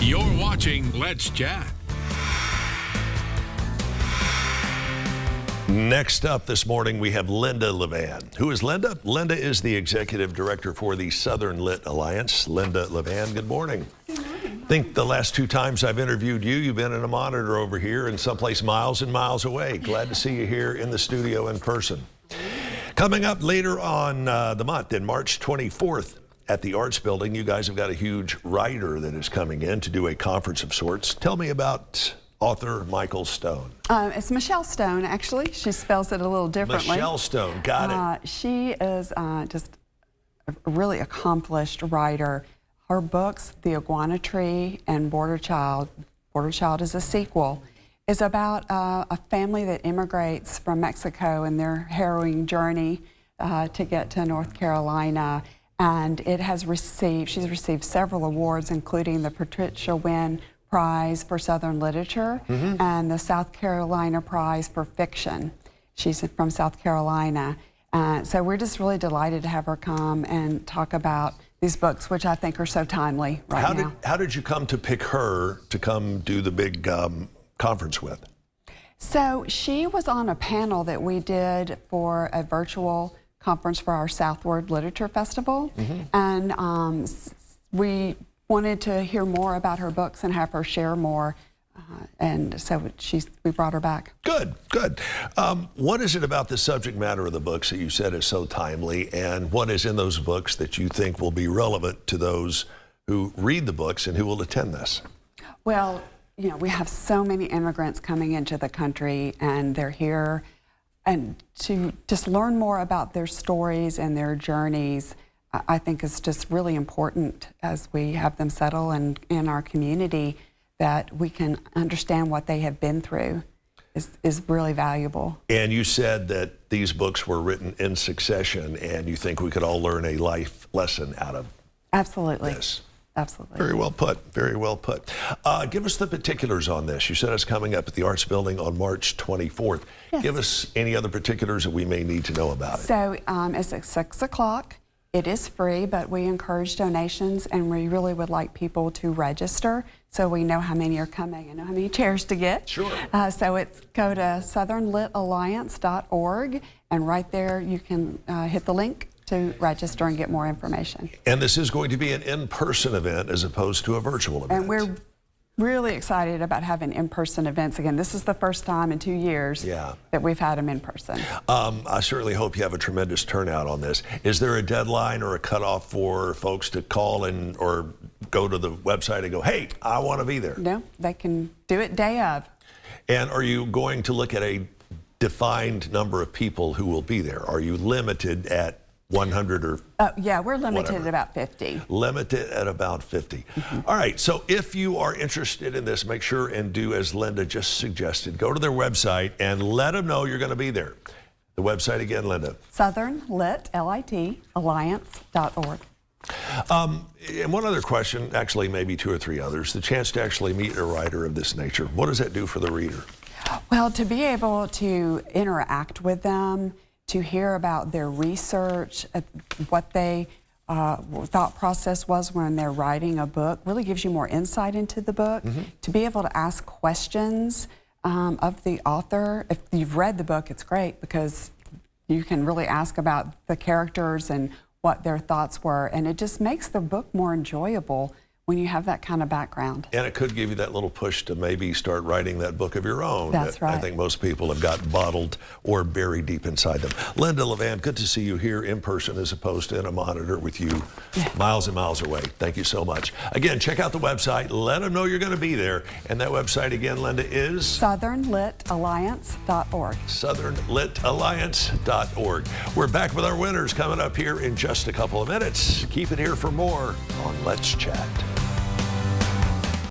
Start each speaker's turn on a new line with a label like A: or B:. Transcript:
A: You're watching Let's Chat.
B: Next up this morning, we have Linda Levan. Who is Linda? Linda is the executive director for the Southern Lit Alliance. Linda Levan, good morning.
C: Good morning.
B: I think the last two times I've interviewed you, you've been in a monitor over here and someplace miles and miles away. Glad to see you here in the studio in person. Coming up later on the month, in March 24th, at the Arts Building, you guys have got a huge writer that is coming in to do a conference of sorts. Tell me about author Michael Stone.
C: It's Michel Stone, actually. She spells it a little differently.
B: Michel Stone, got it.
C: She is just a really accomplished writer. Her books, The Iguana Tree and Border Child is a sequel, is about a family that immigrates from Mexico and their harrowing journey to get to North Carolina. And she's received several awards, including the Patricia Wynn Prize for Southern Literature and the South Carolina Prize for Fiction. She's from South Carolina. So we're just really delighted to have her come and talk about these books, which I think are so timely now.
B: How did you come to pick her to come do the big conference with?
C: So she was on a panel that we did for a virtual conference for our Southward Literature Festival. And we wanted to hear more about her books and have her share more. And so we brought her back.
B: Good. What is it about the subject matter of the books that you said is so timely, and what is in those books that you think will be relevant to those who read the books and who will attend this?
C: Well, you know, we have so many immigrants coming into the country, and they're here, and to just learn more about their stories and their journeys, I think is just really important as we have them settle in our community, that we can understand what they have been through is really valuable. And
B: you said that these books were written in succession, and you think we could all learn a life lesson out of
C: Absolutely.
B: this.
C: Absolutely.
B: Very well put. Very well put. Give us the particulars on this. You said it's coming up at the Arts Building on March 24th.
C: Yes.
B: Give us any other particulars that we may need to know about it.
C: So it's at 6 o'clock. It is free, but we encourage donations, and we really would like people to register so we know how many are coming and know how many chairs to get.
B: Sure.
C: So go to southernlitalliance.org, and right there you can hit the link to register and get more information.
B: And this is going to be an in-person event as opposed to a virtual event.
C: And we're really excited about having in-person events again. This is the first time in 2 years that we've had them in person.
B: I certainly hope you have a tremendous turnout on this. Is there a deadline or a cutoff for folks to call or go to the website and go, hey, I want to be there?
C: No, they can do it day of.
B: And are you going to look at a defined number of people who will be there? Are you limited at 100 or
C: yeah, we're limited
B: whatever?
C: at about 50.
B: Limited at about 50. All right, so if you are interested in this, make sure and do as Linda just suggested. Go to their website and let them know you're going to be there. The website again, Linda.
C: southernlitalliance.org.
B: And one other question, actually maybe two or three others, the chance to actually meet a writer of this nature. What does that do for the reader?
C: Well, to be able to interact with them, to hear about their research, what they thought process was when they're writing a book, really gives you more insight into the book. To be able to ask questions of the author. If you've read the book, it's great because you can really ask about the characters and what their thoughts were, and it just makes the book more enjoyable when you have that kind of background.
B: And it could give you that little push to maybe start writing that book of your own.
C: That's right.
B: I think most people have got bottled or buried deep inside them. Linda Levan, good to see you here in person as opposed to in a monitor with you miles and miles away. Thank you so much. Again, check out the website. Let them know you're going to be there. And that website again, Linda, is?
C: southernlitalliance.org.
B: southernlitalliance.org. We're back with our winners coming up here in just a couple of minutes. Keep it here for more on Let's Chat.